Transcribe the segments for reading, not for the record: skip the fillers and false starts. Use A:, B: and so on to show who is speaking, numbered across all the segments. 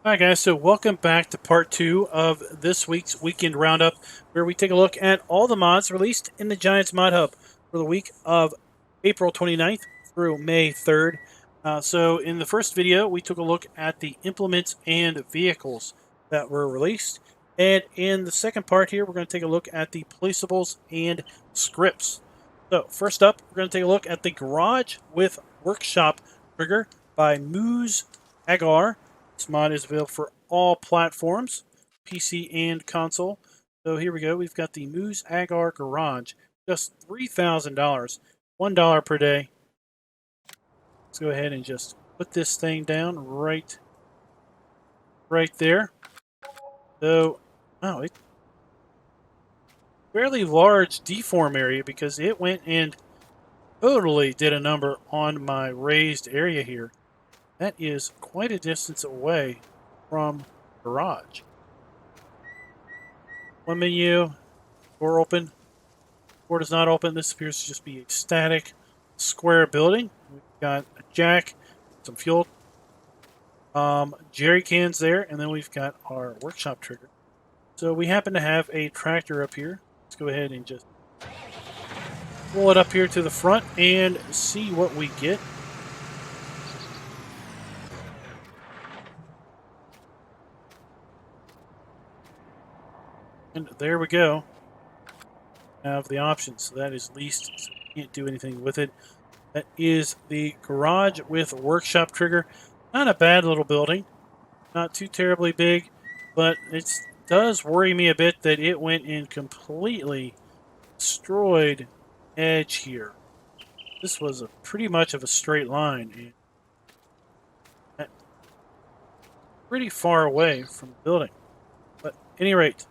A: Alright guys, so welcome back to part 2 of this week's Weekend Roundup, where we take a look at all the mods released in the Giants Mod Hub for the week of April 29th through May 3rd. So in the first video, we took a look at the implements and vehicles that were released. And in the second part here, we're going to take a look at the placeables and scripts. So first up, we're going to take a look at the Garage with Workshoptrigger by MoosAgrar. This mod is available for all platforms, PC and console. So here we go. We've got the MoosAgrar Garage, just $3,000, $1 per day. Let's go ahead and just put this thing down right there. So, oh, it's fairly large deform area because it went and totally did a number on my raised area here. That is quite a distance away from garage. One menu, door open, door does not open. This appears to just be a static square building. We've got a jack, some fuel, jerry cans there, and then we've got our workshop trigger. So we happen to have a tractor up here. Let's go ahead and just pull it up here to the front and see what we get. And there we go. Have the options. So that is leased, so we can't do anything with it. That is the Garage with Workshoptrigger. Not a bad little building. Not too terribly big, but it does worry me a bit that it went and completely destroyed edge here. This was pretty much of a straight line. And pretty far away from the building. But at any rate,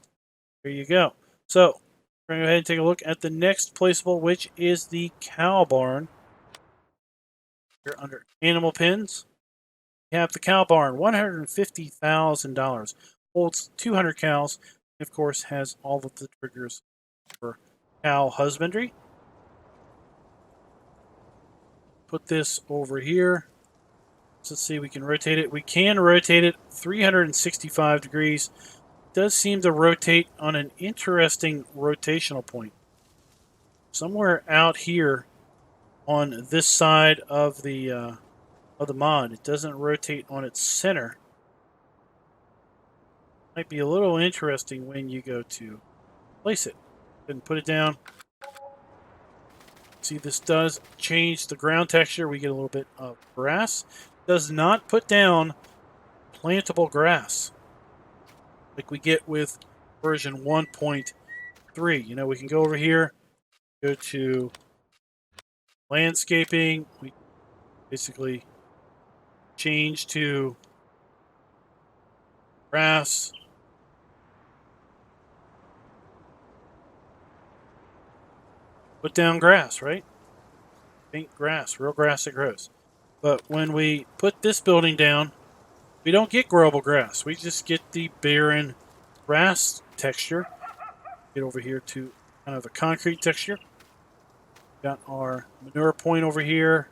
A: there you go. So, we're going to go ahead and take a look at the next placeable, which is the cow barn. Here under animal pens, we have the cow barn, $150,000. Holds 200 cows, and of course has all of the triggers for cow husbandry. Put this over here. So let's see, we can rotate it. We can rotate it 365 degrees. Does seem to rotate on an interesting rotational point. Somewhere out here on this side of the mod, it doesn't rotate on its center. Might be a little interesting when you go to place it. Then put it down. See, this does change the ground texture. We get a little bit of grass. Does not put down plantable grass like we get with version 1.3. You know, we can go over here, go to landscaping. We basically change to grass. Put down grass, right? Paint grass, real grass that grows. But when we put this building down, we don't get growable grass. We just get the barren grass texture. Get over here to kind of a concrete texture. Got our manure point over here.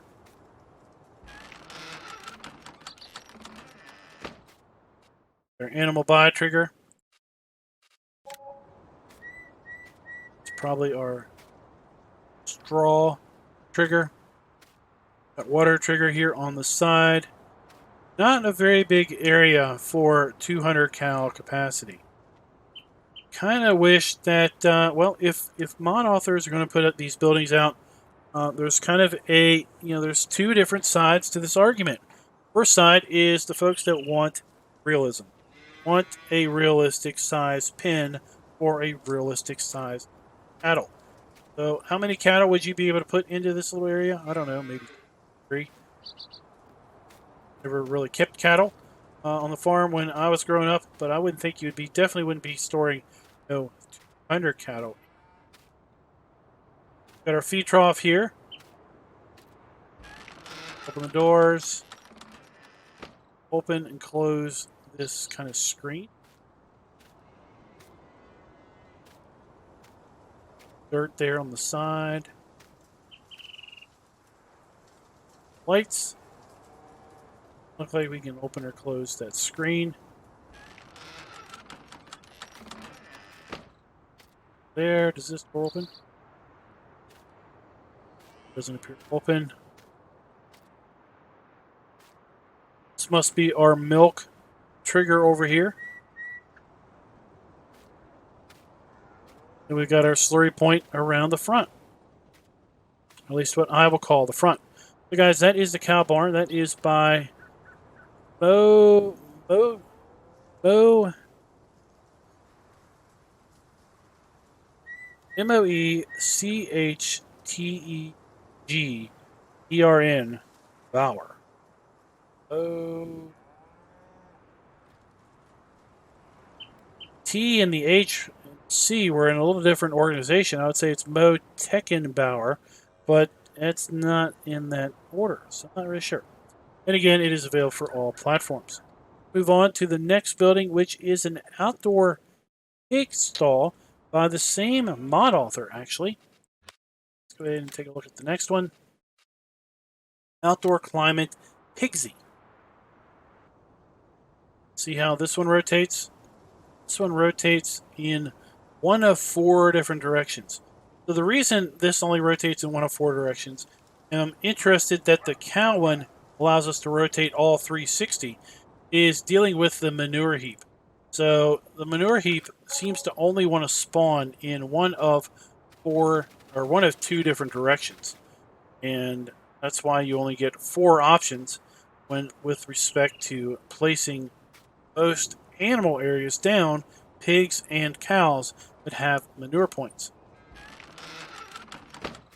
A: Our animal buy trigger. It's probably our straw trigger. Got water trigger here on the side. Not a very big area for 200 cow capacity. Kind of wish that, well, if mod authors are going to put up these buildings out, there's kind of a, there's two different sides to this argument. First side is the folks that want realism. Want a realistic size pen or a realistic size cattle. So how many cattle would you be able to put into this little area? I don't know, maybe 3. Never really kept cattle on the farm when I was growing up, but I wouldn't think you'd be, definitely wouldn't be storing 200 cattle. Got our feed trough here. Open the doors. Open and close this kind of screen. Dirt there on the side. Lights. Look like we can open or close that screen. there. Does this door open? Doesn't appear to open. This must be our milk trigger over here. And we've got our slurry point around the front. At least what I will call the front. So guys, that is the cow barn. That is by moechtegern Bauer. Oh. T and the H and C were in a little different organization. I would say it's moechtegernbauer, but it's not in that order, so I'm not really sure. And again, it is available for all platforms. Move on to the next building, which is an outdoor pig stall by the same mod author, actually. Let's go ahead and take a look at the next one. Outdoor Climate Pigsty. See how this one rotates? This one rotates in one of 4 different directions. So the reason this only rotates in one of 4 directions, and I'm interested that the cow one allows us to rotate all 360, is dealing with the manure heap. So the manure heap seems to only want to spawn in one of 4 or one of 2 different directions. And that's why you only get 4 options when with respect to placing most animal areas down, pigs and cows that have manure points.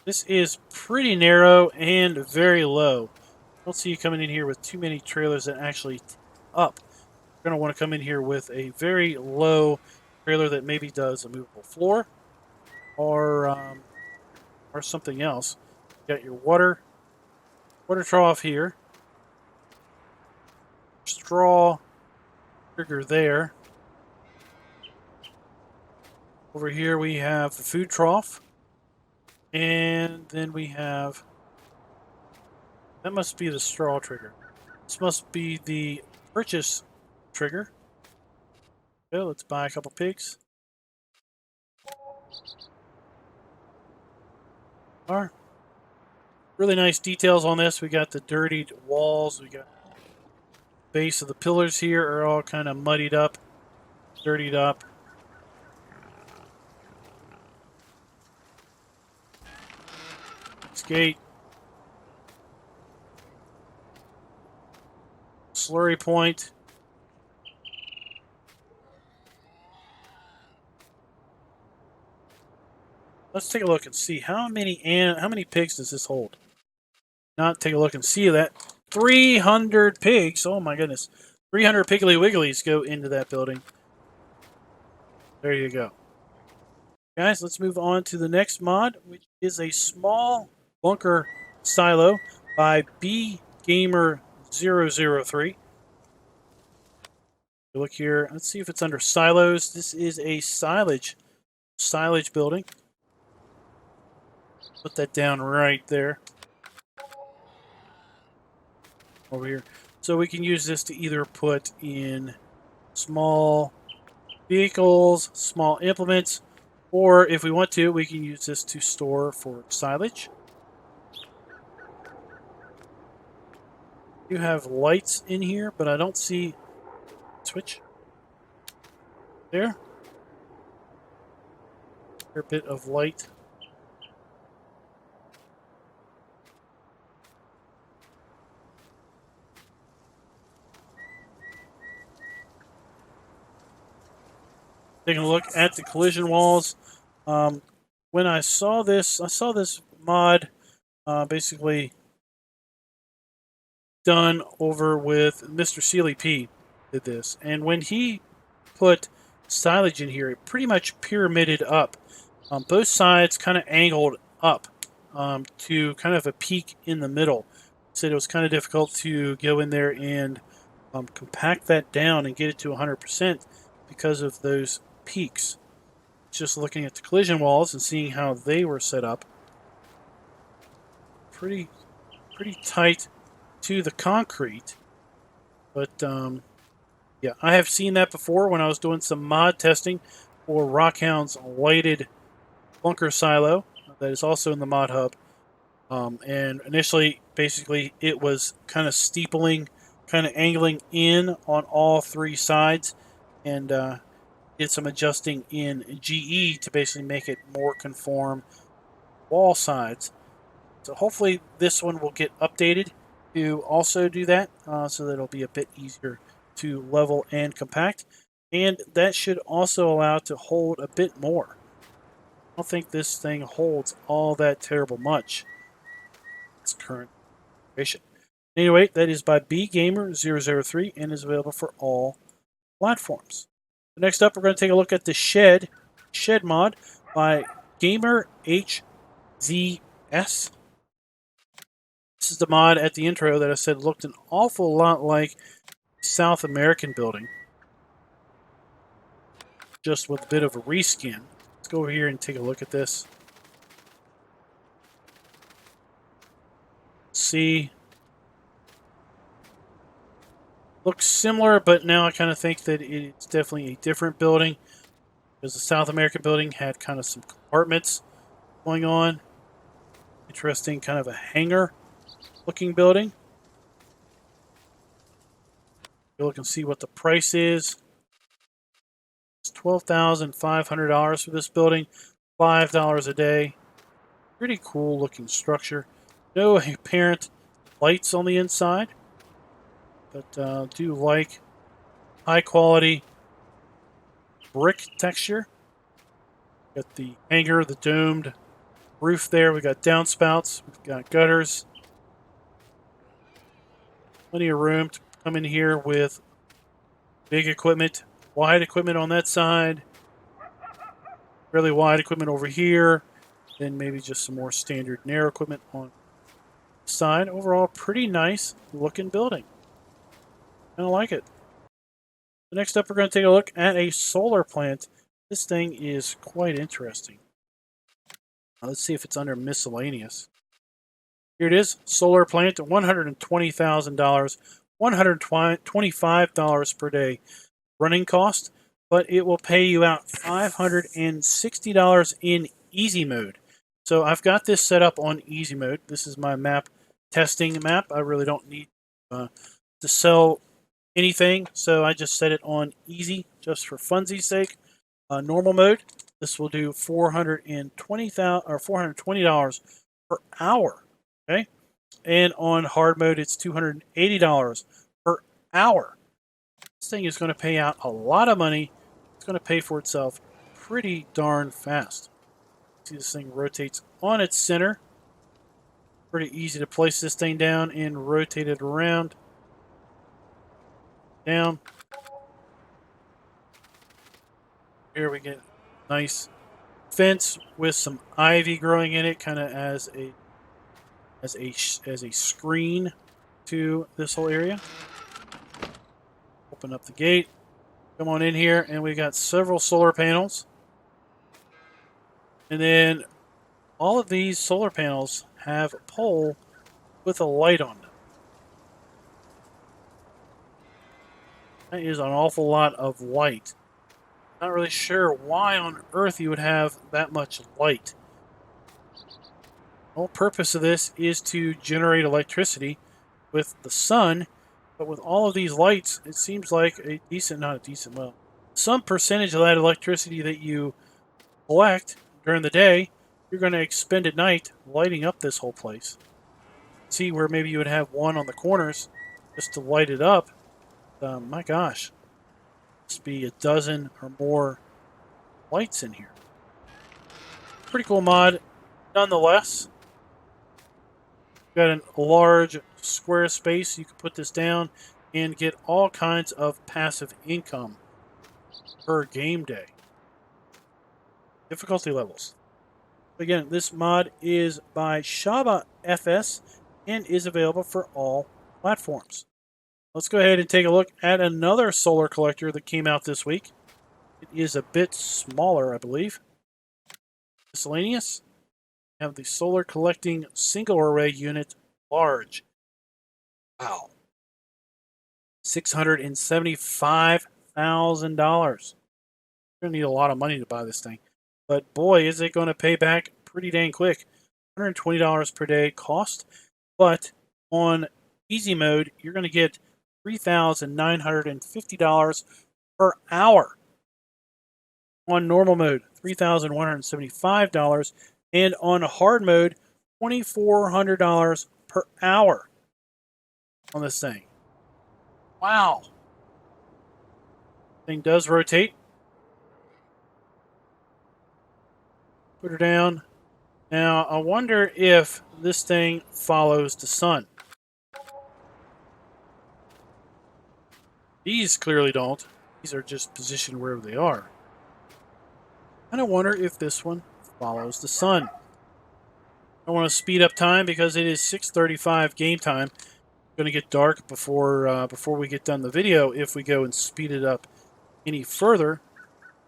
A: This is pretty narrow and very low. I don't see you coming in here with too many trailers that actually up. You're going to want to come in here with a very low trailer that maybe does a movable floor or something else. You got your water trough here, straw trigger there. Over here we have the food trough, and then we have, that must be the straw trigger. This must be the purchase trigger. Okay, let's buy a couple pigs. Are really nice details on this. We got the dirtied walls. We got the base of the pillars here are all kind of muddied up, dirtied up. Gate. Slurry point. Let's take a look and see how many pigs does this hold. Not take a look and see that 300 pigs. Oh my goodness, 300 Piggly Wigglies go into that building. There you go, guys. Let's move on to the next mod, which is a small bunker silo by BGamer 003. Look here. Let's see if it's under silos. This is a silage building. Put that down right there. Over here. So we can use this to either put in small vehicles, small implements, or if we want to, we can use this to store for silage. You have lights in here, but I don't see switch there. A bit of light. Taking a look at the collision walls. When I saw this mod basically done over with Mr. Sealy P. Did this, and when he put silage in here, it pretty much pyramided up. Both sides kind of angled up to kind of a peak in the middle. Said it was kind of difficult to go in there and compact that down and get it to 100% because of those peaks. Just looking at the collision walls and seeing how they were set up, pretty tight to the concrete. But yeah, I have seen that before when I was doing some mod testing for Rockhound's lighted bunker silo that is also in the mod hub. And initially, basically, it was kind of steepling, kind of angling in on all three sides, and did some adjusting in GE to basically make it more conform wall sides. So hopefully this one will get updated to also do that, so that it'll be a bit easier to level and compact. And that should also allow it to hold a bit more. I don't think this thing holds all that terrible much. Its current configuration. Anyway, that is by BGamer003 and is available for all platforms. Next up, we're going to take a look at the shed mod by GamerHZS. This is the mod at the intro that I said looked an awful lot like South American building, just with a bit of a reskin. Let's go over here and take a look at this. See, looks similar, but now I kind of think that it's definitely a different building, because the South American building had kind of some compartments going on. Interesting, kind of a hangar looking building. You look and see what the price is. It's $12,500 for this building, $5 a day. Pretty cool looking structure. No apparent lights on the inside, but do like high quality brick texture. Got the hangar, the domed roof there. We got downspouts. We've got gutters. Plenty of room to come in here with big equipment, wide equipment on that side, fairly wide equipment over here, then maybe just some more standard narrow equipment on the side. Overall, pretty nice looking building. I like it. So next up, we're going to take a look at a solar plant. This thing is quite interesting. Now, let's see if it's under miscellaneous. Here it is, solar plant, $120,000, $125 per day running cost, but it will pay you out $560 in easy mode. So I've got this set up on easy mode. This is my map testing map. I really don't need to sell anything, so I just set it on easy just for funsies' sake. Normal mode, this will do $420 per hour. Okay, and on hard mode, it's $280 per hour. This thing is going to pay out a lot of money. It's going to pay for itself pretty darn fast. See, this thing rotates on its center. Pretty easy to place this thing down and rotate it around. Down. Here we get a nice fence with some ivy growing in it, kind of as a screen to this whole area. Open up the gate. Come on in here, and we got several solar panels. And then all of these solar panels have a pole with a light on them. That is an awful lot of light. Not really sure why on earth you would have that much light. The whole purpose of this is to generate electricity with the sun, but with all of these lights, it seems like some percentage of that electricity that you collect during the day, you're going to expend at night lighting up this whole place. See where maybe you would have one on the corners just to light it up. My gosh, must be a dozen or more lights in here. Pretty cool mod, nonetheless. Got a large square space. You can put this down and get all kinds of passive income per game day. Difficulty levels. Again, this mod is by Shaba FS and is available for all platforms. Let's go ahead and take a look at another solar collector that came out this week. It is a bit smaller, I believe. Miscellaneous. We have the solar collecting single array unit large. Wow. $675,000. You're going to need a lot of money to buy this thing. but boy, is it going to pay back pretty dang quick. $120 per day cost, but on easy mode, you're going to get $3,950 per hour. On normal mode, $3,175, and on hard mode, $2,400 per hour on this thing. Wow. Thing does rotate. Put her down. Now, I wonder if this thing follows the sun. These clearly don't. These are just positioned wherever they are. And I wonder if this one follows the sun. I want to speed up time because it is 6:35 game time. It's going to get dark before we get done the video if we go and speed it up any further.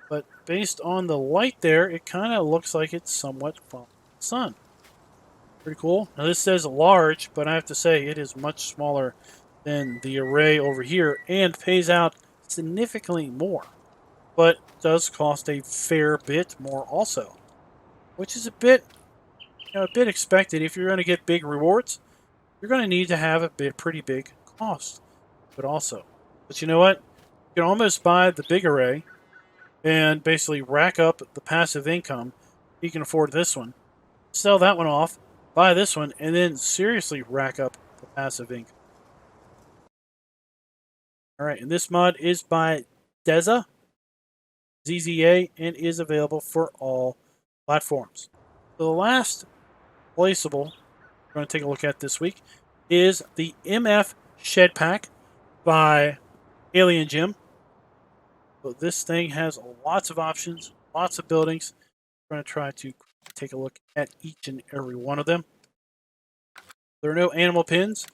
A: But based on the light there, it kind of looks like it's somewhat following the sun. Pretty cool. Now this says large, but I have to say it is much smaller than the array over here and pays out significantly more. But does cost a fair bit more also, which is a bit expected. If you're going to get big rewards, you're going to need to have a pretty big cost. But you know what? You can almost buy the big array and basically rack up the passive income. You can afford this one, sell that one off, buy this one, and then seriously rack up the passive income. All right, and this mod is by Deza, ZZA, and is available for all platforms. So the last placeable we're going to take a look at this week is the MF Shed Pack by Alien Jim. So this thing has lots of options, lots of buildings. We're going to try to take a look at each and every one of them. There are no animal pins.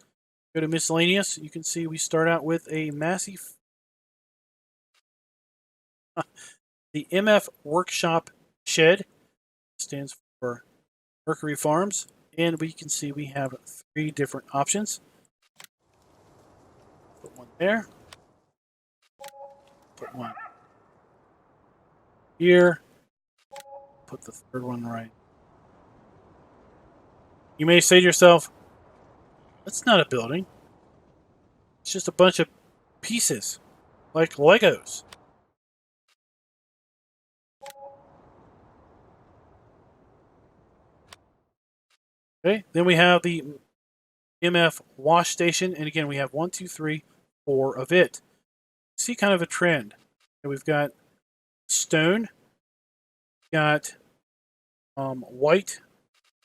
A: Go to miscellaneous. You can see we start out with a massive the MF Workshop Shed stands for Mercury Farms, and we can see we have 3 different options. Put one there. Put one here. Put the third one right. You may say to yourself, that's not a building. It's just a bunch of pieces, like Legos. Okay, then we have the MF wash station, and again, we have 1, 2, 3, 4 of it. See kind of a trend. And we've got stone, got white.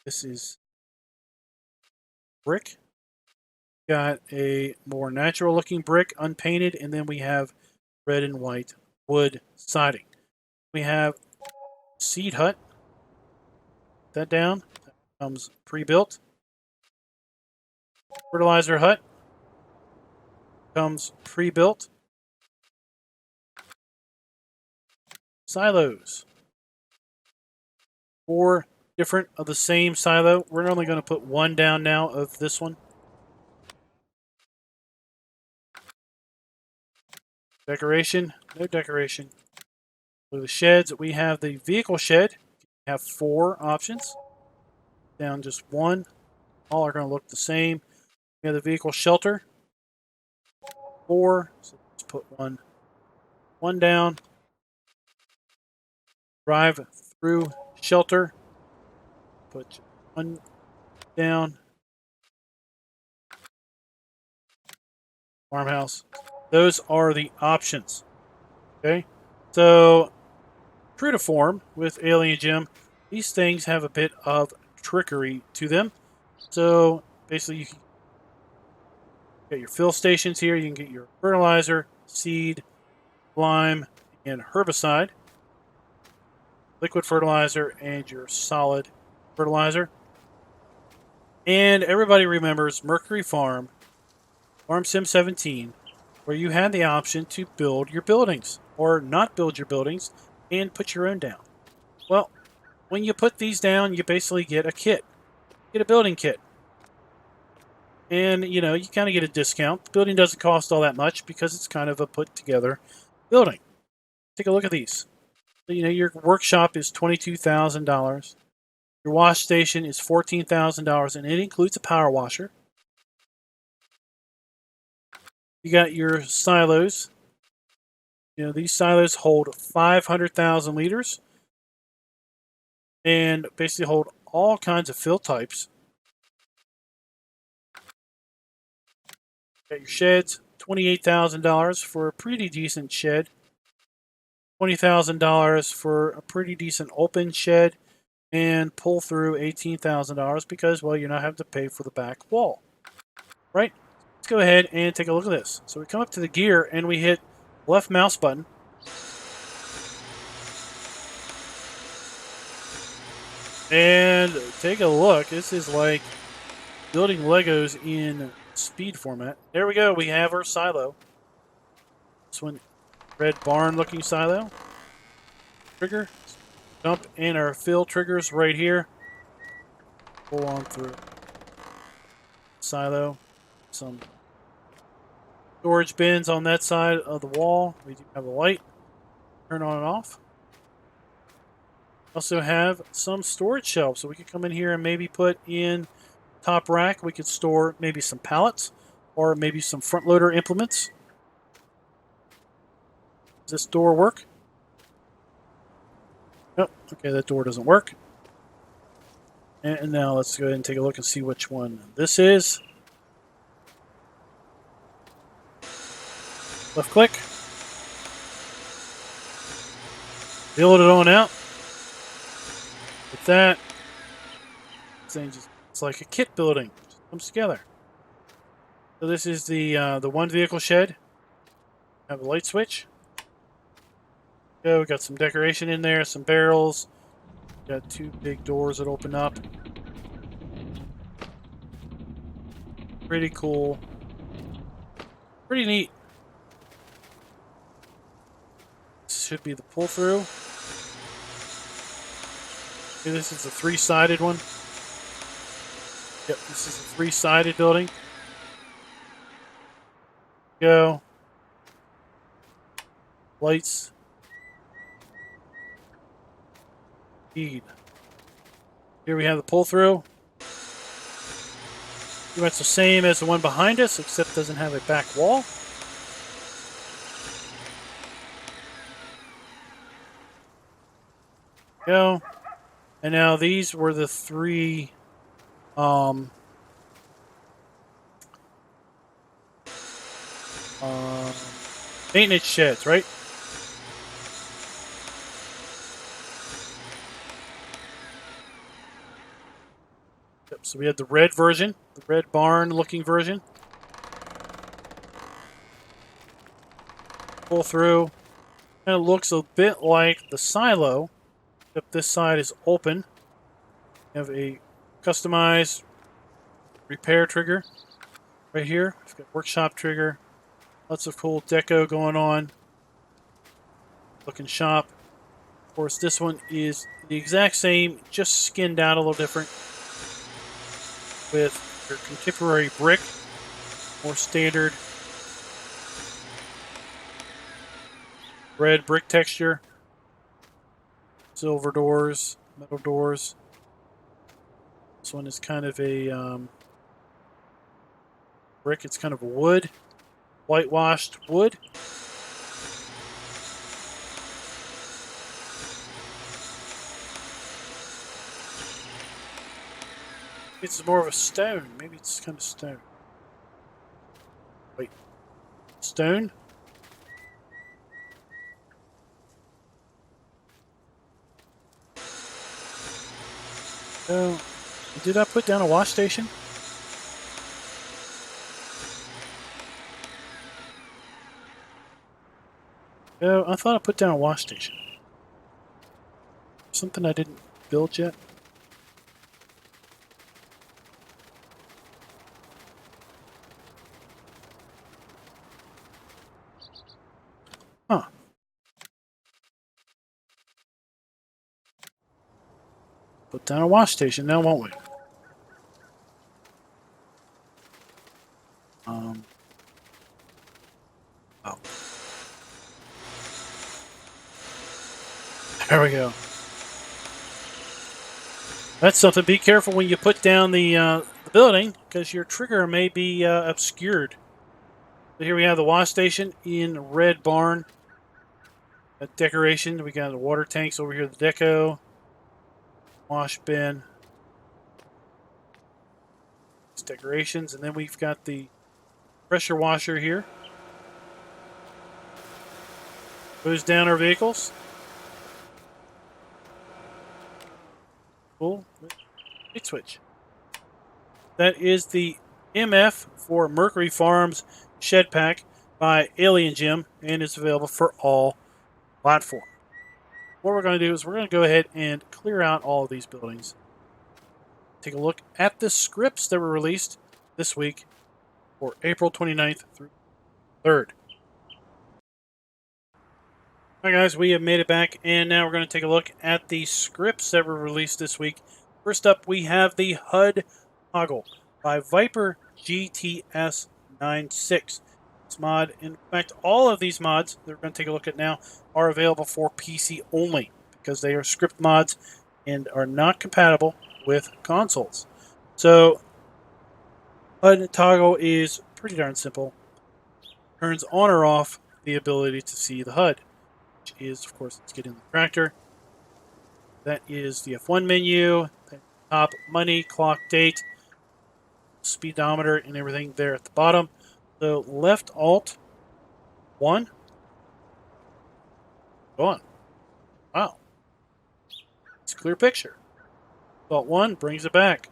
A: This is brick. Got a more natural looking brick, unpainted, and then we have red and white wood siding. We have seed hut. Put that down. That comes pre-built. Fertilizer hut comes pre-built. Silos. 4 different of the same silo. We're only going to put 1 down now of this one. Decoration, no decoration. For the sheds, we have the vehicle shed. We have 4 options. Down just 1. All are going to look the same. We have the vehicle shelter. 4. So let's put one down. Drive through shelter. Put 1 down. Farmhouse. Those are the options. Okay, so true to form with Alien Jim, these things have a bit of trickery to them. So basically, you can get your fill stations here. You can get your fertilizer, seed, lime, and herbicide, liquid fertilizer, and your solid fertilizer. And everybody remembers Mercury Farm, Farm Sim 17, where you had the option to build your buildings or not build your buildings and put your own down. Well, when you put these down, you basically get a kit. You get a building kit. And, you kind of get a discount. The building doesn't cost all that much because it's kind of a put-together building. Take a look at these. So, your workshop is $22,000. Your wash station is $14,000, and it includes a power washer. You got your silos. These silos hold 500,000 liters and basically hold all kinds of fill types. Got your sheds, $28,000 for a pretty decent shed. $20,000 for a pretty decent open shed, and pull through $18,000 because, well, you're not having to pay for the back wall, right? Let's go ahead and take a look at this. So we come up to the gear and we hit left mouse button. And take a look. This is like building Legos in speed format. There we go. We have our silo. This one, red barn looking silo. Trigger. Dump in our fill triggers right here. Pull on through. Silo. Some storage bins on that side of the wall. We do have a light. Turn on and off. Also have some storage shelves. So we could come in here and maybe put in top rack. We could store maybe some pallets or maybe some front loader implements. Does this door work? Oh, okay, that door doesn't work. And now let's go ahead and take a look and see which one this is. Left click. Build it on out. With that, it's like a kit building. It just comes together. So this is the one vehicle shed. Have a light switch. Go, we got some decoration in there, some barrels. Got two big doors that open up. Pretty cool. Pretty neat. This should be the pull through. Okay, this is a three-sided one. Yep, this is a three-sided building. Go. Lights. Feed. Here we have the pull through. Pretty much the same as the one behind us, except doesn't have a back wall. Go. And now these were the three maintenance sheds, right? Yep, so we had the red version, the red barn looking version. Pull through. And it looks a bit like the silo, except this side is open. You have a customized repair trigger right here. We've got Workshoptrigger. Lots of cool deco going on. Looking shop. Of course, this one is the exact same, just skinned out a little different. With your contemporary brick, more standard red brick texture. Silver doors, metal doors. This one is kind of a brick. It's kind of a wood, whitewashed wood. It's more of a stone. Maybe it's kind of stone. Wait. Stone? Oh. Did I put down a wash station? Oh, I thought I put down a wash station. Something I didn't build yet? Huh. Put down a wash station now, won't we? Oh. There we go. That's something. Be careful when you put down the building, because your trigger may be obscured. So here we have the wash station in red barn. A decoration. We got the water tanks over here. The deco. Wash bin. It's decorations. And then we've got the pressure washer here. Goes down our vehicles. Cool. Light switch. That is the MF for Mercury Farms Shed Pack by Alien Jim, and it's available for all platforms. What we're going to do is we're going to go ahead and clear out all of these buildings. Take a look at the scripts that were released this week for April 29th through 3rd. Alright guys, we have made it back, and now we're going to take a look at the scripts that were released this week. First up, we have the HUD Toggle by Viper GTS 96. This mod, in fact, all of these mods that we're going to take a look at now are available for PC only, because they are script mods and are not compatible with consoles. So, HUD Toggle is pretty darn simple. Turns on or off the ability to see the HUD. Which is, of course, let's get in the tractor. That is the F1 menu, top money, clock, date, speedometer, and everything there at the bottom. So left Alt 1, go on. Wow, it's a clear picture. Alt 1 brings it back.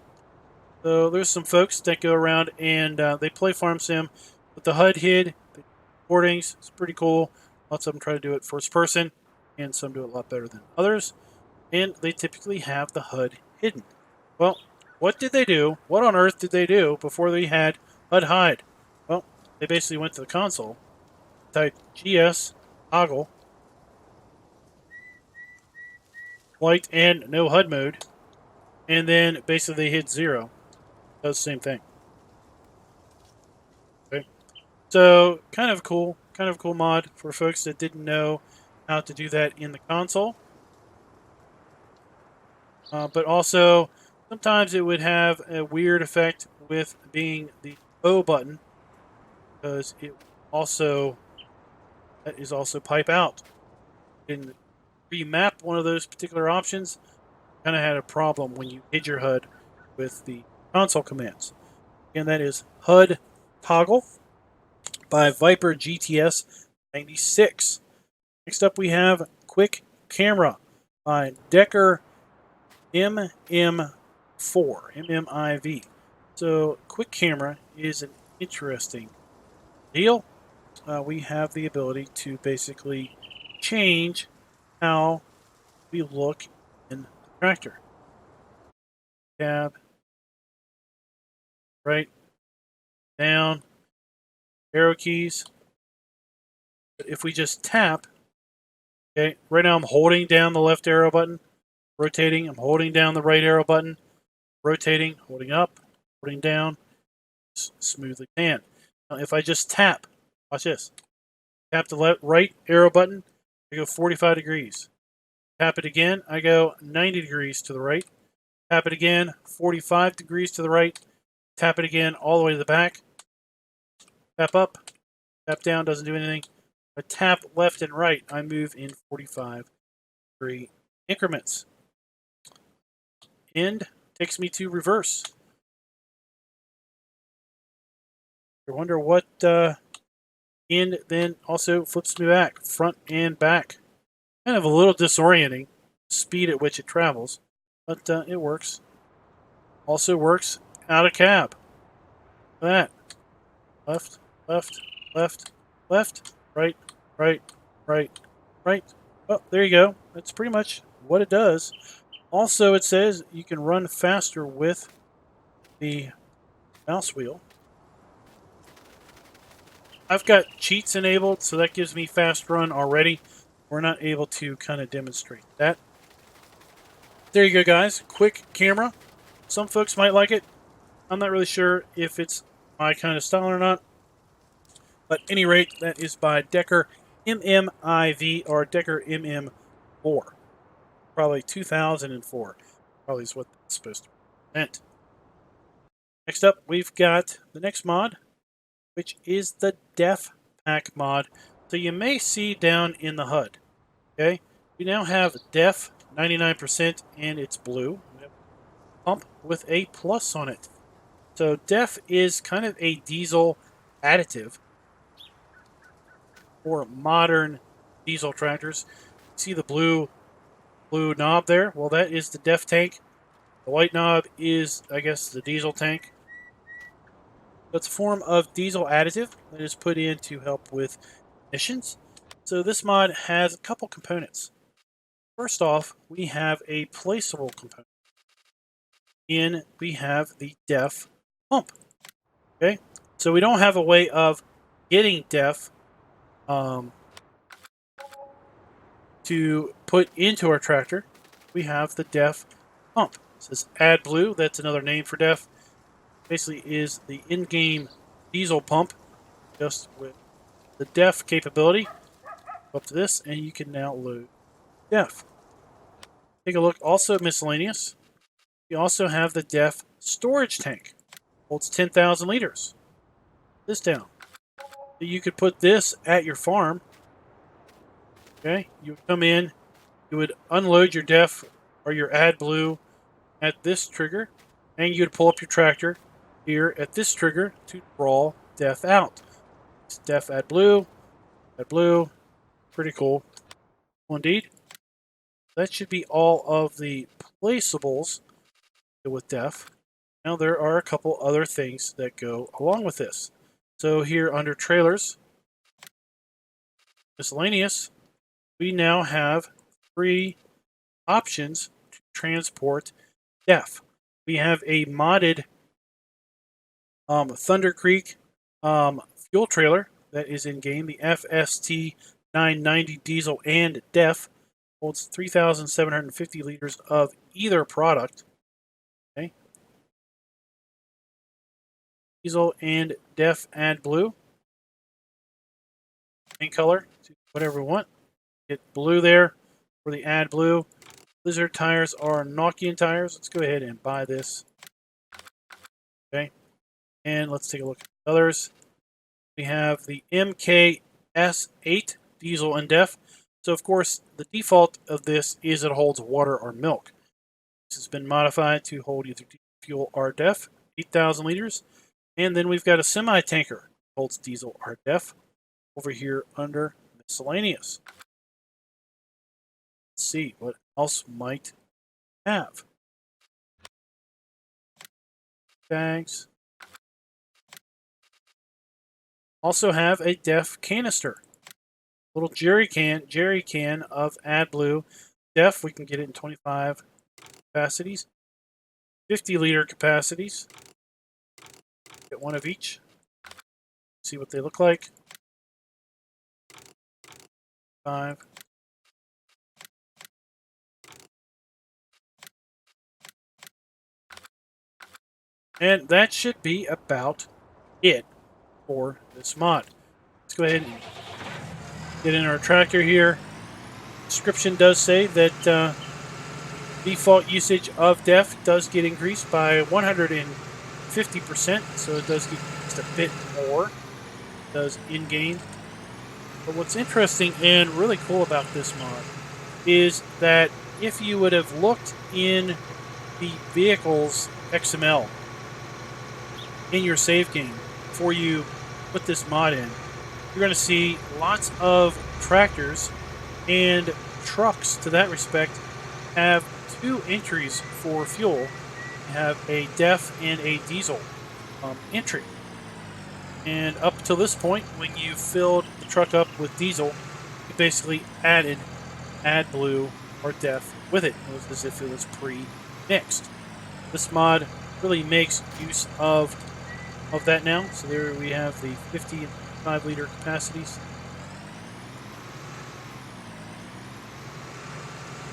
A: So there's some folks that go around and they play Farm Sim with the HUD hid, the recordings. It's pretty cool. Lots of them try to do it first person, and some do it a lot better than others. And they typically have the HUD hidden. Well, what did they do? What on earth did they do before they had HUD hide? Well, they basically went to the console, typed GS toggle, light and no HUD mode, and then basically they hit 0. Does the same thing. Okay, so kind of cool mod for folks that didn't know how to do that in the console. But also, sometimes it would have a weird effect with being the O button, because it also, that is also pipe out. And remap one of those particular options, kind of had a problem when you hid your HUD with the console commands. And that is HUD Toggle by Viper GTS 96. Next up, we have Quick Camera by Decker MMIV. So, Quick Camera is an interesting deal. We have the ability to basically change how we look in the tractor. Tab, right, down, arrow keys. But if we just tap, okay, right now I'm holding down the left arrow button, rotating, I'm holding down the right arrow button, rotating, holding up, holding down, smoothly pan. Now if I just tap, watch this, tap the right arrow button, I go 45 degrees. Tap it again, I go 90 degrees to the right. Tap it again, 45 degrees to the right. Tap it again, all the way to the back. Tap up, tap down, doesn't do anything. I tap left and right, I move in 45-degree increments. End takes me to reverse. I wonder what end then also flips me back, front and back. Kind of a little disorienting, the speed at which it travels, but it works. Also works out of cab. Look at that. Left, left, left, left, right, right, right, right. Oh, there you go. That's pretty much what it does. Also, it says you can run faster with the mouse wheel. I've got cheats enabled, so that gives me fast run already. We're not able to kind of demonstrate that. There you go, guys. Quick camera. Some folks might like it. I'm not really sure if it's my kind of style or not. But at any rate, that is by Decker MMIV or Decker MM4. probably 2004. Probably is what that's supposed to represent. Next up, we've got the next mod, which is the Def Pack mod. So you may see down in the HUD, okay, we now have Def 99% and it's blue. We have a pump with a plus on it. So Def is kind of a diesel additive for modern diesel tractors. See the blue knob there? Well, that is the Def tank. The white knob is, I guess, the diesel tank. It's a form of diesel additive that is put in to help with emissions. So this mod has a couple components. First off, we have a placeable component. And we have the Def pump. Okay, so we don't have a way of getting Def to put into our tractor. We have the Def pump. It says Add Blue. That's another name for Def. Basically is the in-game diesel pump, just with the Def capability. Up to this, and you can now load Def. Take a look also at miscellaneous. You also have the Def storage tank. Holds 10,000 liters. This down. So you could put this at your farm. Okay, you would come in, you would unload your Def or your Add Blue at this trigger, and you'd pull up your tractor here at this trigger to draw Def out. It's Def Add Blue, pretty cool. Well, indeed. That should be all of the placeables with Def. Now there are a couple other things that go along with this. So here under trailers, miscellaneous, we now have 3 options to transport Def. We have a modded Thunder Creek fuel trailer that is in game, the FS19 diesel and Def. Holds 3,750 liters of either product. Okay. Diesel and Def Add Blue. Paint color, whatever we want. Get blue there for the Add Blue. Blizzard tires are Nokian tires. Let's go ahead and buy this. Okay. And let's take a look at the others. We have the MKS8 diesel and Def. So, of course, the default of this is it holds water or milk. This has been modified to hold either diesel fuel or Def, 8,000 liters. And then we've got a semi-tanker, holds diesel or Def, over here under miscellaneous. Let's see what else might have. Bags. Also have a Def canister. Little jerry can of Add Blue. Def, we can get it in 25 capacities. 50-liter capacities. Get one of each. See what they look like. 5. And that should be about it for this mod. Let's go ahead and get in our tractor here. Description does say that default usage of Def does get increased by 150%, so it does get just a bit more. It does in-game. But what's interesting and really cool about this mod is that if you would have looked in the vehicle's XML in your save game before you put this mod in, you're going to see lots of tractors and trucks to that respect have 2 entries for fuel. You have a Def and a diesel entry. And up till this point, when you filled the truck up with diesel, you basically added Add Blue or Def with it. It was as if it was pre-mixed. This mod really makes use of that now. So there we have the 50 and 5-liter capacities.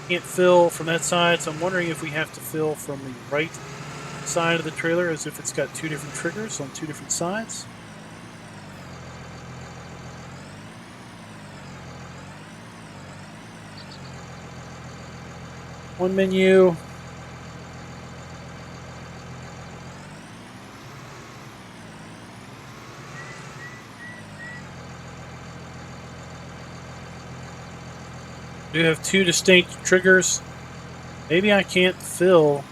A: Can't fill from that side, so I'm wondering if we have to fill from the right side of the trailer, as if it's got 2 different triggers on 2 different sides. One menu. Do have two distinct triggers. Maybe I can't fill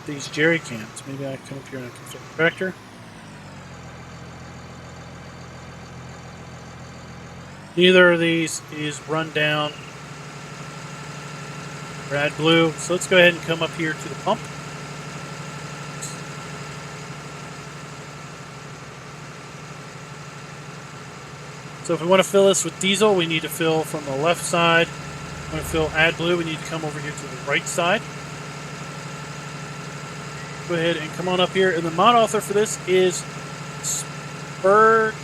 A: these jerry cans. Maybe I come up here and I can fill the tractor. Neither of these is run down or add blue. So let's go ahead and come up here to the pump. So if we want to fill this with diesel, we need to fill from the left side. If we want to fill add blue, we need to come over here to the right side. Go ahead and come on up here. And the mod author for this is Spurgbit.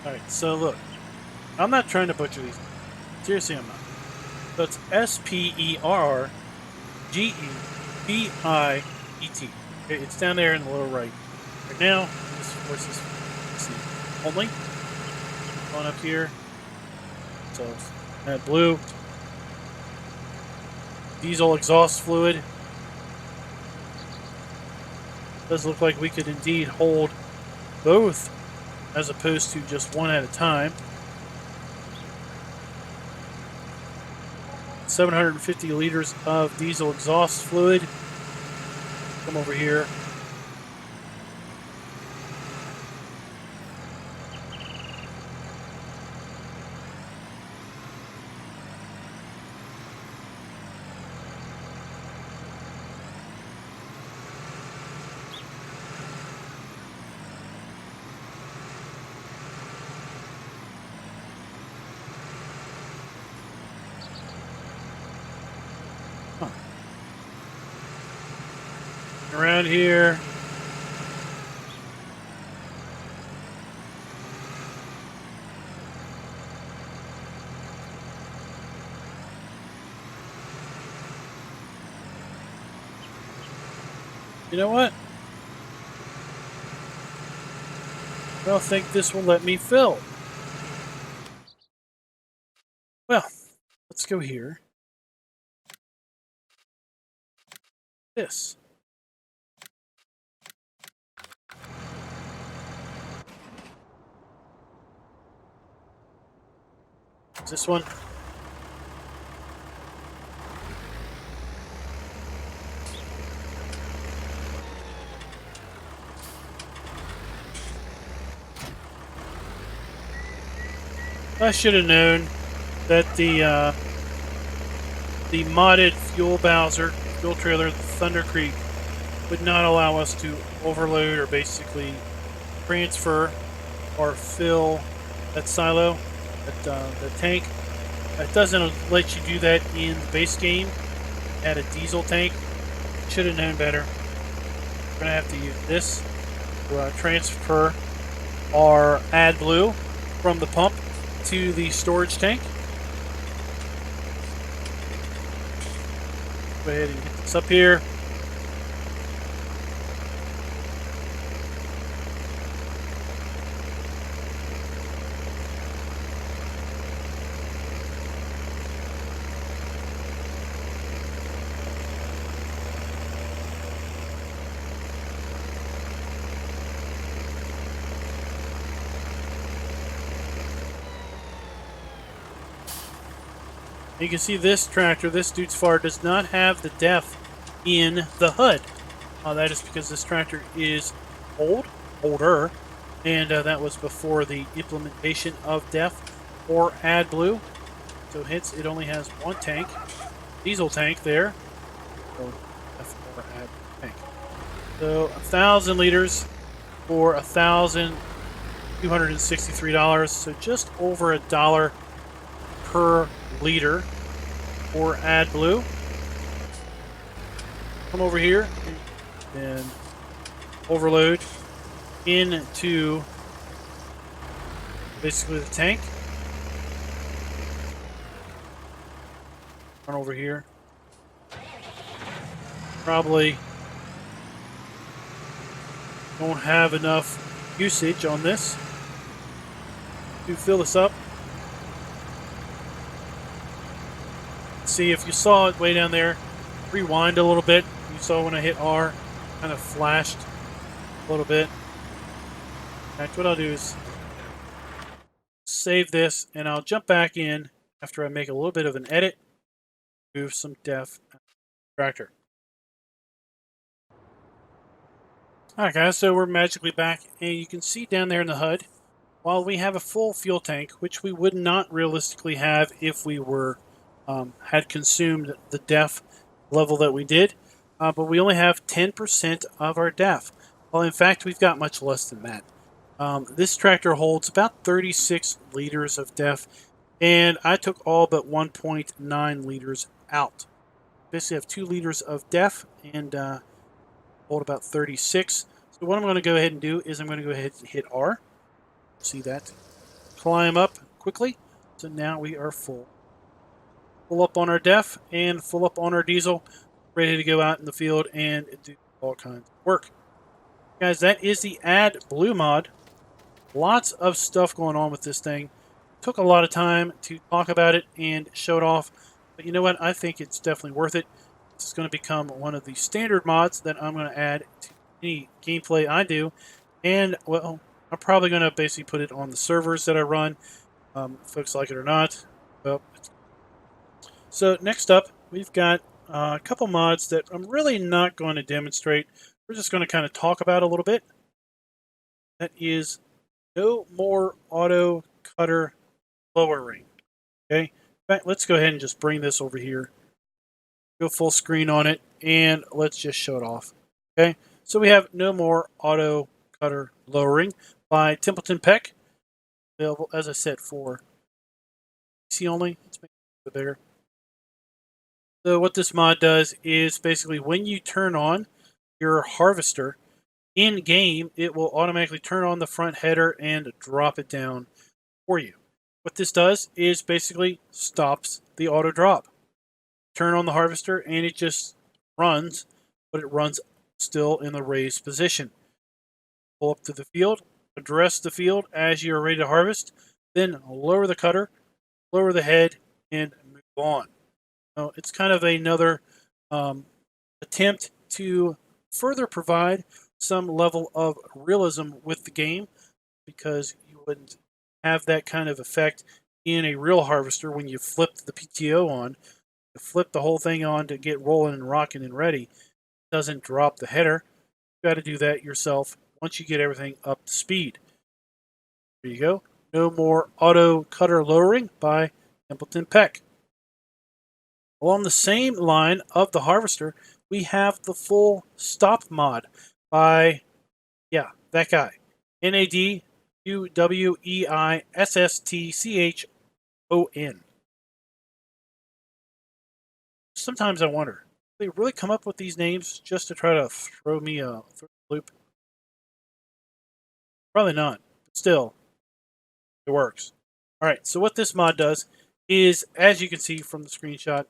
A: Alright, so look. I'm not trying to butcher these. Seriously, I'm not. So it's Spergbit. Okay, it's down there in the lower right. Right now, this force is only. On up here. So add blue. Diesel exhaust fluid. Does look like we could indeed hold both as opposed to just one at a time. 750 liters of diesel exhaust fluid. Come over here. Around here. You know what? I don't think this will let me fill. Well, let's go here. This. Is this one? I should have known that the modded fuel trailer, the Thunder Creek, would not allow us to overload or basically transfer or fill that silo, the tank. It doesn't let you do that in the base game. Add a diesel tank. Should have known better. We're gonna have to use this to transfer our add blue from the pump to the storage tank. Go ahead and get this up here. You can see this tractor, this dude's far, does not have the depth in the HUD. That is because this tractor is older, and that was before the implementation of depth or AdBlue. So hence it only has one tank, diesel tank there. So depth or AdBlue tank. So 1,000 liters for $1,263. So just over $1 per liter for AdBlue. Come over here and overload into basically the tank. Run over here. Probably don't have enough usage on this to fill this up. see if you saw it way down there, rewind a little bit. You saw when I hit R, kind of flashed a little bit. In fact, what I'll do is save this, and I'll jump back in after I make a little bit of an edit, move some def tractor. Alright guys, so we're magically back, and you can see down there in the HUD, while we have a full fuel tank, which we would not realistically have if we were had consumed the def level that we did, but we only have 10% of our def. Well, in fact, we've got much less than that. This tractor holds about 36 liters of def, and I took all but 1.9 liters out. Basically, I have 2 liters of def and hold about 36. So what I'm going to go ahead and do is I'm going to go ahead and hit R. See that? Climb up quickly. So now we are full. Full up on our def and full up on our diesel. Ready to go out in the field and do all kinds of work. Guys, that is the Add Blue mod. Lots of stuff going on with this thing. Took a lot of time to talk about it and show it off. But you know what? I think it's definitely worth it. This is going to become one of the standard mods that I'm going to add to any gameplay I do. And, well, I'm probably going to basically put it on the servers that I run. Folks like it or not. Well, so next up, we've got a couple mods that I'm really not going to demonstrate. We're just going to kind of talk about a little bit. That is no more auto cutter lowering. Okay, in fact, let's go ahead and just bring this over here. Go full screen on it, and let's just show it off. Okay, so we have no more auto cutter lowering by Templeton Peck. Available, as I said, for PC only. Let's make it bigger. So what this mod does is basically when you turn on your harvester in game, it will automatically turn on the front header and drop it down for you. What this does is basically stops the auto drop. Turn on the harvester and it just runs, but it runs still in the raised position. Pull up to the field, address the field as you're ready to harvest, then lower the cutter, lower the head, and move on. So it's kind of another attempt to further provide some level of realism with the game, because you wouldn't have that kind of effect in a real harvester when you flip the PTO on. You flip the whole thing on to get rolling and rocking and ready. It doesn't drop the header. You got to do that yourself once you get everything up to speed. There you go. No more auto cutter lowering by Templeton Peck. Along the same line of the harvester, we have the full stop mod by, yeah, that guy. NADUWEISSTCHON. Sometimes I wonder, do they really come up with these names just to try to throw me a loop? Probably not. But still, it works. Alright, so what this mod does is, as you can see from the screenshot,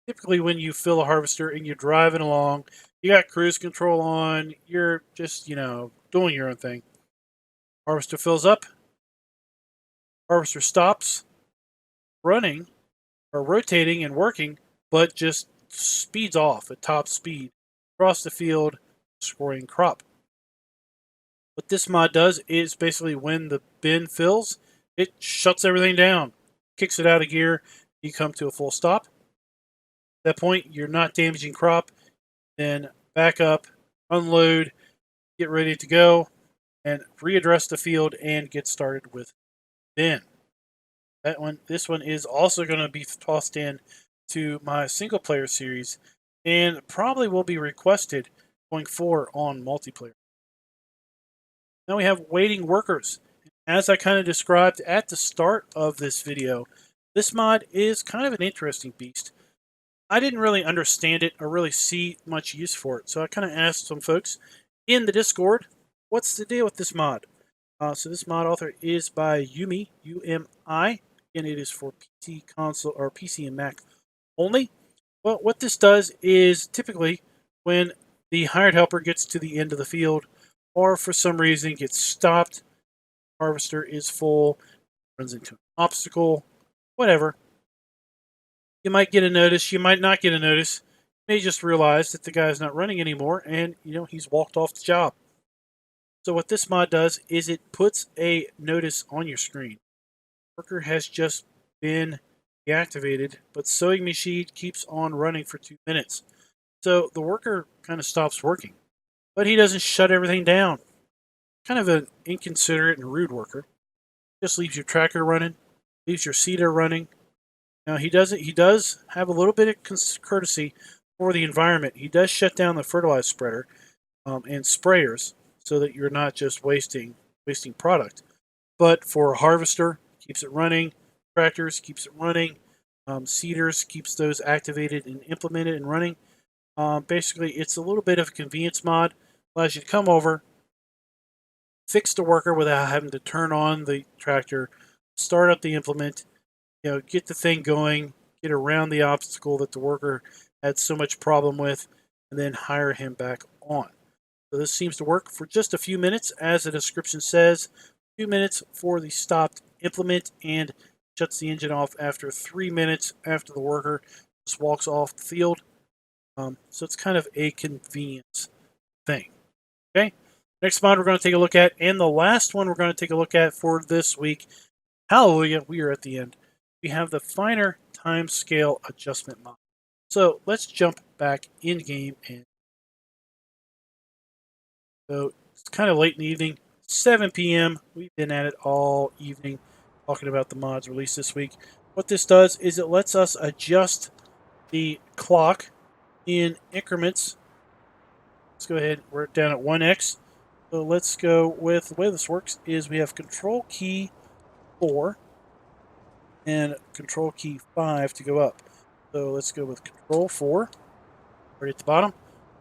A: typically when you fill a harvester and you're driving along, you got cruise control on, you're just, doing your own thing. Harvester fills up, harvester stops running or rotating and working, but just speeds off at top speed across the field, destroying crop. What this mod does is basically when the bin fills, it shuts everything down, kicks it out of gear, you come to a full stop. At that point, you're not damaging crop, then back up, unload, get ready to go, and readdress the field and get started with bin. This one is also going to be tossed in to my single player series, and probably will be requested going forward on multiplayer. Now we have waiting workers. As I kind of described at the start of this video, this mod is kind of an interesting beast. I didn't really understand it or really see much use for it, so I kind of asked some folks in the Discord, what's the deal with this mod? So this mod author is by Yumi, U-M-I, and it is for PC console or PC and Mac only. Well, what this does is typically when the hired helper gets to the end of the field, or for some reason gets stopped, harvester is full, runs into an obstacle, whatever, You might get a notice, you might not get a notice. You may just realize that the guy's not running anymore and, he's walked off the job. So what this mod does is it puts a notice on your screen. Worker has just been deactivated, but sewing machine keeps on running for 2 minutes. So the worker kind of stops working, but he doesn't shut everything down. Kind of an inconsiderate and rude worker. Just leaves your tracker running, leaves your seeder running. Now he does have a little bit of courtesy for the environment. He does shut down the fertilizer spreader and sprayers so that you're not just wasting product. But for a harvester, keeps it running. Tractors keeps it running. Seeders keeps those activated and implemented and running. Basically, it's a little bit of a convenience mod. Allows you to come over, fix the worker without having to turn on the tractor, start up the implement, get the thing going, get around the obstacle that the worker had so much problem with, and then hire him back on. So this seems to work for just a few minutes, as the description says. 2 minutes for the stopped implement, and shuts the engine off after 3 minutes after the worker just walks off the field. So it's kind of a convenience thing. Okay, next mod we're going to take a look at, and the last one we're going to take a look at for this week. Hallelujah, we are at the end. We have the finer time scale adjustment mod. So let's jump back in game, and so it's kind of late in the evening, 7 p.m. We've been at it all evening talking about the mods released this week. What this does is it lets us adjust the clock in increments. Let's go ahead. We're down at 1x. So let's go with, the way this works is we have Control key 4 and Control key 5 to go up. So let's go with Control 4 right at the bottom.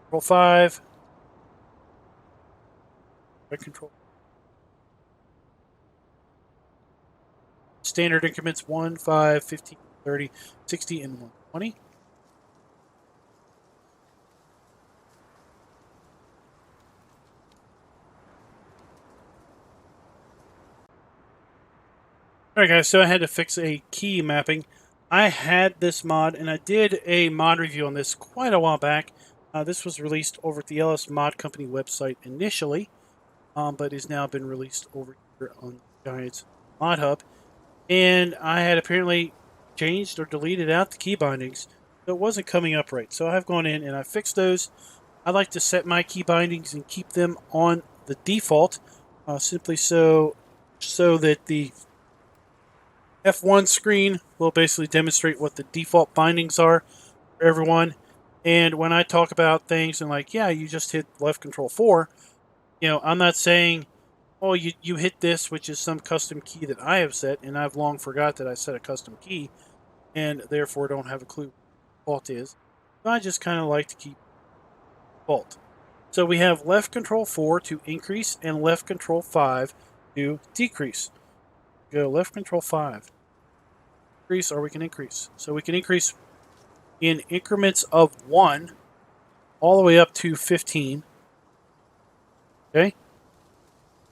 A: Control 5. Right control. Standard increments 1, 5, 15, 30, 60, and 120. Alright guys, so I had to fix a key mapping. I had this mod, and I did a mod review on this quite a while back. This was released over at the LS Mod Company website initially, but has now been released over here on Giants Mod Hub. And I had apparently changed or deleted out the key bindings, so it wasn't coming up right. So I've gone in and I fixed those. I like to set my key bindings and keep them on the default, simply so that the F1 screen will basically demonstrate what the default bindings are for everyone. And when I talk about things and like, yeah, you just hit left control 4, I'm not saying, oh, you hit this, which is some custom key that I have set, and I've long forgot that I set a custom key, and therefore don't have a clue what default is. So I just kind of like to keep default. So we have left control 4 to increase and left control 5 to decrease. Go left control 5. Increase, or we can increase. So we can increase in increments of 1 all the way up to 15. Okay?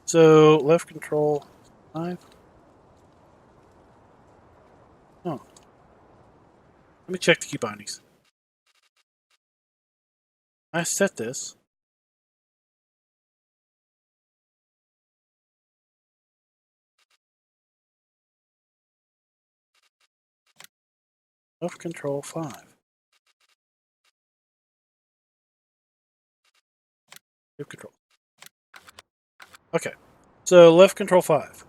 A: So left control 5. Oh. Let me check the key bindings. I set this. Left control 5. Left control. Okay. So left control 5.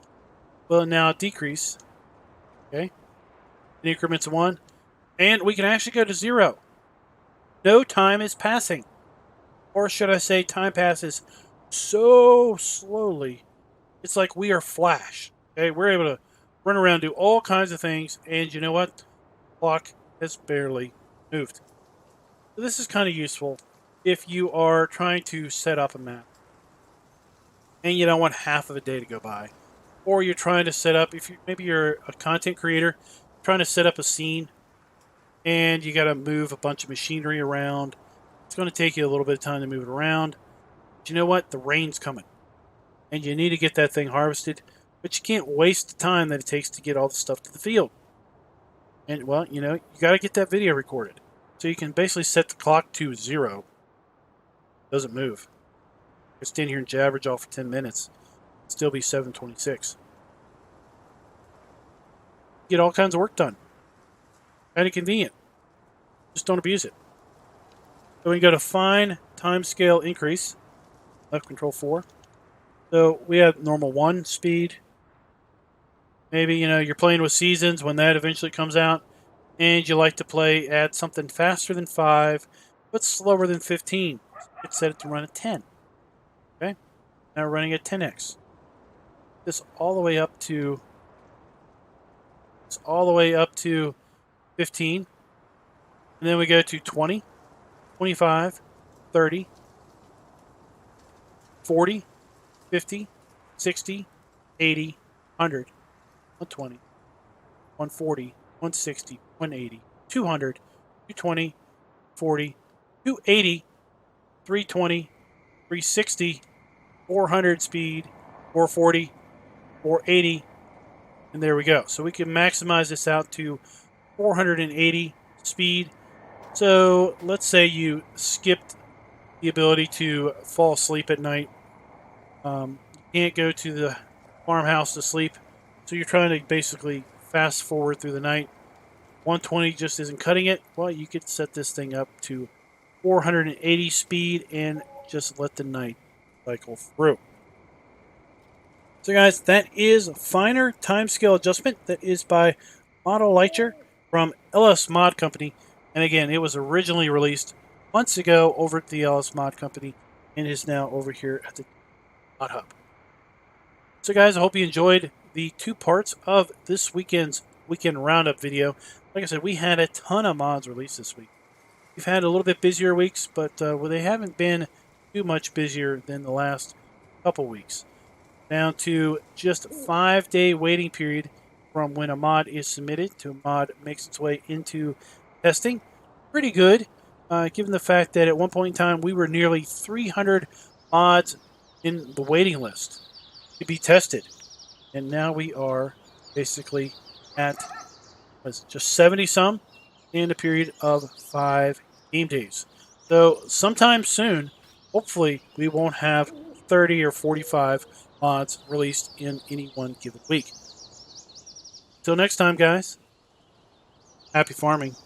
A: Well, now decrease. Okay. In increments of 1. And we can actually go to 0. No time is passing. Or should I say, time passes so slowly. It's like we are Flash. Okay, we're able to run around, do all kinds of things, and you know what? The clock has barely moved. So this is kind of useful if you are trying to set up a map and you don't want half of a day to go by. Or you're trying to set up, maybe you're a content creator, trying to set up a scene, and you got to move a bunch of machinery around. It's going to take you a little bit of time to move it around. But you know what? The rain's coming, and you need to get that thing harvested, but you can't waste the time that it takes to get all the stuff to the field. And, well, you got to get that video recorded. So you can basically set the clock to 0. Doesn't move. I stand here and jabber jaw for 10 minutes. Still be 7:26. Get all kinds of work done. Kind of convenient. Just don't abuse it. So we can go to Fine Timescale Increase. Left Control 4. So we have normal 1 speed. Maybe, you're playing with seasons when that eventually comes out. And you like to add something faster than 5, but slower than 15. So you could set it to run at 10. Okay? Now we're running at 10x. This all the way up to 15. And then we go to 20, 25, 30, 40, 50, 60, 80, 100, 120, 140, 160, 180, 200, 220, 40, 280, 320, 360, 400 speed, 440, 480, and there we go. So we can maximize this out to 480 speed. So let's say you skipped the ability to fall asleep at night. You can't go to the farmhouse to sleep, so you're trying to basically fast forward through the night. 120 just isn't cutting it. Well, you could set this thing up to 480 speed and just let the night cycle through. So guys, that is Finer Timescale Adjustment. That is by Moechtegernbauer from LS Mod Company. And again, it was originally released months ago over at the LS Mod Company and is now over here at the Mod Hub. So guys, I hope you enjoyed the 2 parts of this weekend's Weekend Roundup video. Like I said, we had a ton of mods released this week. We've had a little bit busier weeks, but they haven't been too much busier than the last couple weeks. Down to just a 5-day waiting period from when a mod is submitted to a mod makes its way into testing. Pretty good, given the fact that at one point in time we were nearly 300 mods in the waiting list to be tested. And now we are basically at just 70-some in a period of 5 game days. So sometime soon, hopefully, we won't have 30 or 45 mods released in any one given week. Till next time, guys, happy farming.